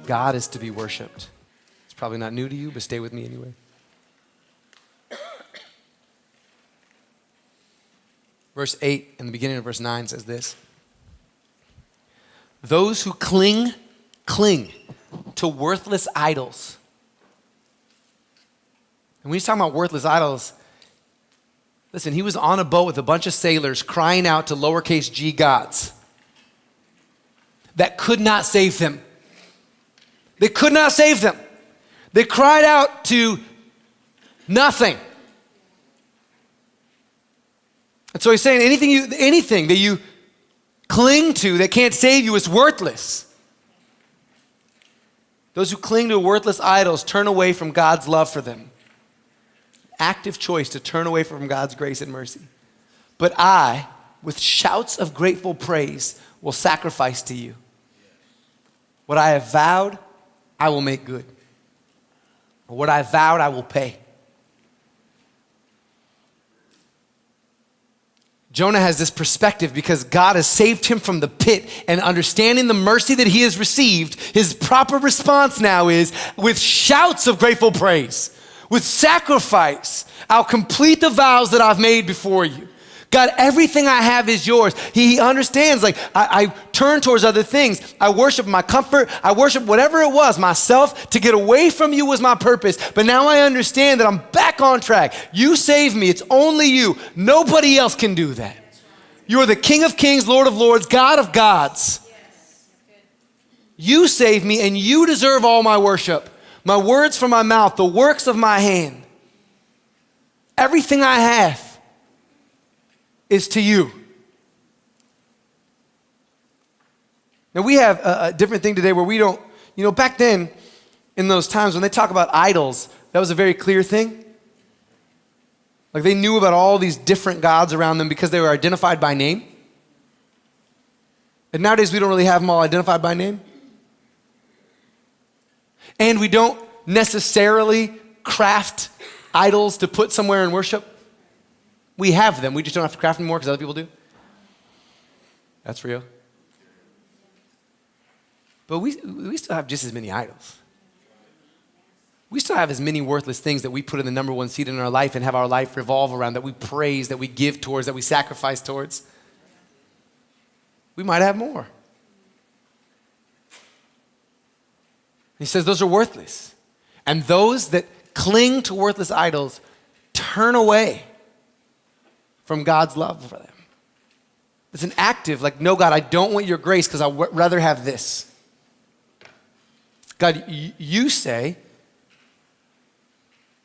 God is to be worshiped. It's probably not new to you, but stay with me anyway. Verse 8 and the beginning of verse 9 says this. Those who cling to worthless idols. And when he's talking about worthless idols, listen, he was on a boat with a bunch of sailors crying out to lowercase g gods that could not save them. They could not save them. They cried out to nothing. And so he's saying anything that you cling to that can't save you is worthless. Those who cling to worthless idols turn away from God's love for them. Active choice to turn away from God's grace and mercy. But I, with shouts of grateful praise, will sacrifice to you. What I have vowed, I will make good. What I vowed, I will pay. Jonah has this perspective because God has saved him from the pit, and understanding the mercy that he has received, his proper response now is with shouts of grateful praise, with sacrifice, I'll complete the vows that I've made before you. God, everything I have is yours. He understands, like, I turn towards other things. I worship my comfort. I worship whatever it was, myself. To get away from you was my purpose. But now I understand that I'm back on track. You saved me. It's only you. Nobody else can do that. You're the King of Kings, Lord of Lords, God of gods. You saved me, and you deserve all my worship. My words from my mouth, the works of my hand. Everything I have is to you. Now we have a different thing today where we don't, back then in those times when they talk about idols, that was a very clear thing. Like they knew about all these different gods around them because they were identified by name. And nowadays we don't really have them all identified by name. And we don't necessarily craft idols to put somewhere in worship. We have them. We just don't have to craft them more because other people do. That's real. But we still have just as many idols. We still have as many worthless things that we put in the number one seat in our life and have our life revolve around, that we praise, that we give towards, that we sacrifice towards. We might have more. He says those are worthless. And those that cling to worthless idols turn away from God's love for them. It's an active, like, no, God, I don't want your grace because I'd rather have this. God, you say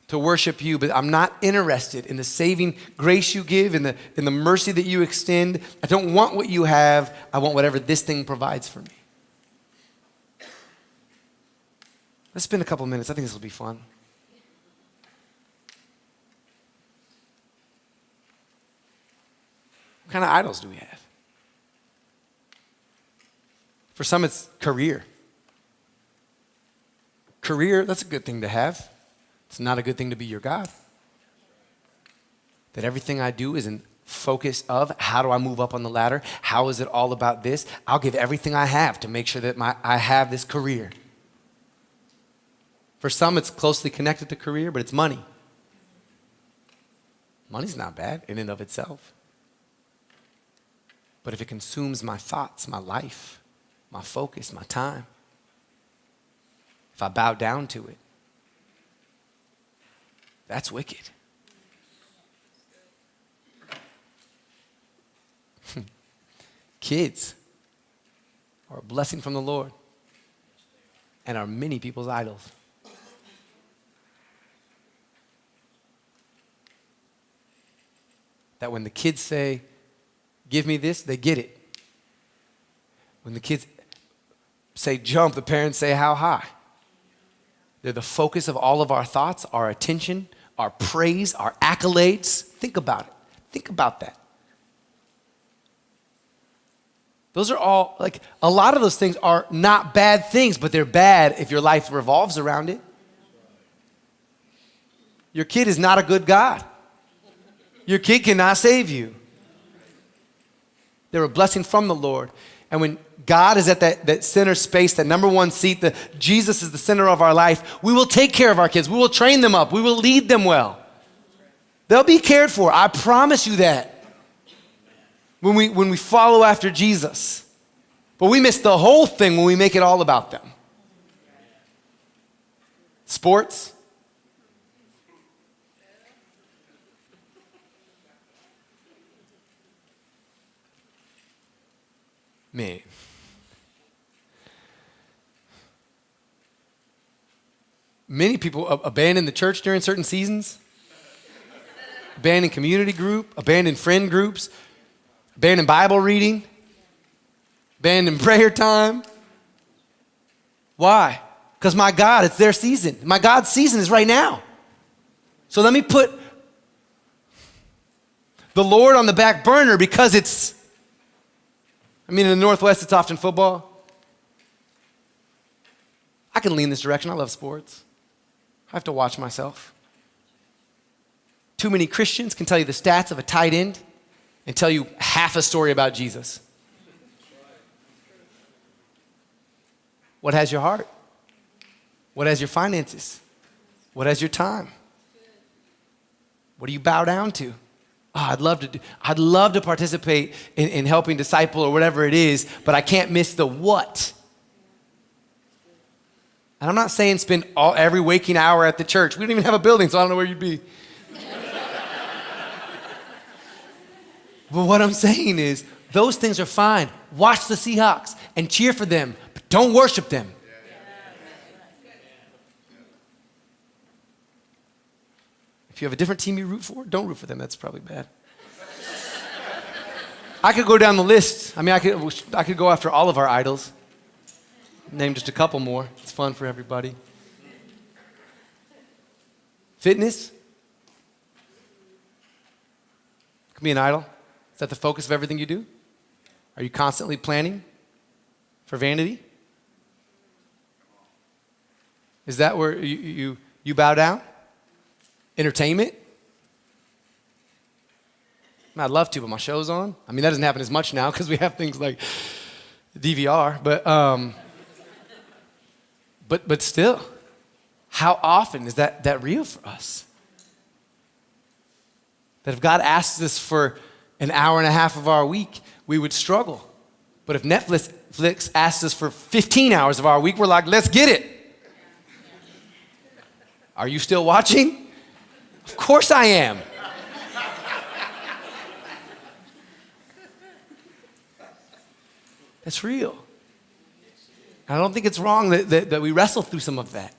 to worship you, but I'm not interested in the saving grace you give, in the mercy that you extend. I don't want what you have. I want whatever this thing provides for me. Let's spend a couple minutes. I think this will be fun. What kind of idols do we have? For some, it's career. Career, that's a good thing to have. It's not a good thing to be your God. That everything I do is in focus of how do I move up on the ladder? How is it all about this? I'll give everything I have to make sure that I have this career. For some, it's closely connected to career, but it's money. Money's not bad in and of itself. But if it consumes my thoughts, my life, my focus, my time, if I bow down to it, that's wicked. Kids are a blessing from the Lord and are many people's idols. That when the kids say, give me this, they get it. When the kids say jump, the parents say how high. They're the focus of all of our thoughts, our attention, our praise, our accolades. Think about it. Think about that. Those are all, like, a lot of those things are not bad things, but they're bad if your life revolves around it. Your kid is not a good God. Your kid cannot save you. They're a blessing from the Lord. And when God is at that center space, that number one seat, Jesus is the center of our life, we will take care of our kids. We will train them up. We will lead them well. They'll be cared for. I promise you that. When we follow after Jesus. But we miss the whole thing when we make it all about them. Sports. Man. Many people abandon the church during certain seasons. Abandon community group, abandon friend groups, abandon Bible reading, abandon prayer time. Why? Because my God, it's their season. My God's season is right now. So let me put the Lord on the back burner because in the Northwest, it's often football. I can lean this direction. I love sports. I have to watch myself. Too many Christians can tell you the stats of a tight end and tell you half a story about Jesus. What has your heart? What has your finances? What has your time? What do you bow down to? Oh, I'd love to participate in helping disciple or whatever it is, but I can't miss the what. And I'm not saying spend every waking hour at the church. We don't even have a building, so I don't know where you'd be. But what I'm saying is, those things are fine. Watch the Seahawks and cheer for them, but don't worship them. If you have a different team you root for, don't root for them. That's probably bad. I could go down the list. I could go after all of our idols. Name just a couple more. It's fun for everybody. Fitness. Could be an idol. Is that the focus of everything you do? Are you constantly planning for vanity? Is that where you bow down? Entertainment? I'd love to, but my show's on. That doesn't happen as much now because we have things like DVR. But still, how often is that real for us? That if God asks us for an hour and a half of our week, we would struggle. But if Netflix asks us for 15 hours of our week, we're like, let's get it. Are you still watching? Of course I am. That's real. I don't think it's wrong that we wrestle through some of that.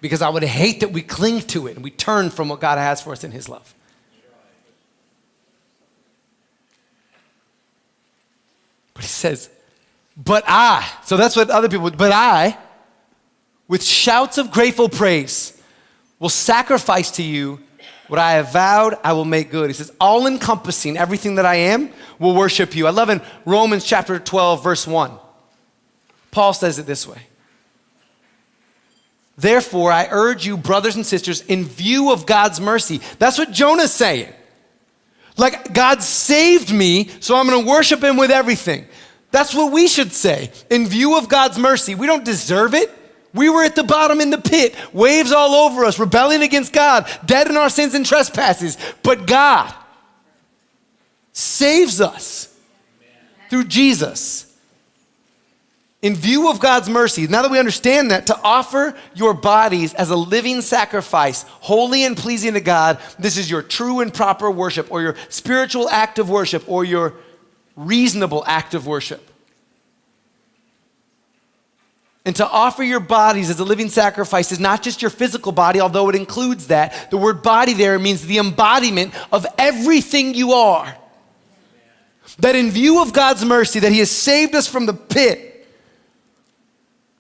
Because I would hate that we cling to it and we turn from what God has for us in His love. But He says, so that's what other people, but I, with shouts of grateful praise, will sacrifice to you what I have vowed I will make good. He says, all encompassing everything that I am will worship you. I love in Romans chapter 12, verse 1. Paul says it this way. Therefore, I urge you, brothers and sisters, in view of God's mercy. That's what Jonah's saying. Like, God saved me, so I'm going to worship Him with everything. That's what we should say. In view of God's mercy, we don't deserve it. We were at the bottom in the pit, waves all over us, rebelling against God, dead in our sins and trespasses. But God saves us through Jesus. In view of God's mercy, now that we understand that, to offer your bodies as a living sacrifice, holy and pleasing to God, this is your true and proper worship, or your spiritual act of worship, or your reasonable act of worship. And to offer your bodies as a living sacrifice is not just your physical body, although it includes that. The word body there means the embodiment of everything you are. That in view of God's mercy, that He has saved us from the pit,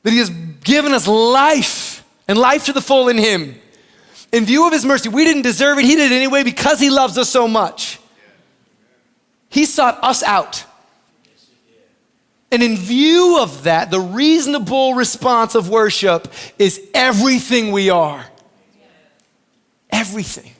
that He has given us life, and life to the full in Him. In view of His mercy, we didn't deserve it. He did it anyway because He loves us so much. He sought us out. And in view of that, the reasonable response of worship is everything we are. Everything.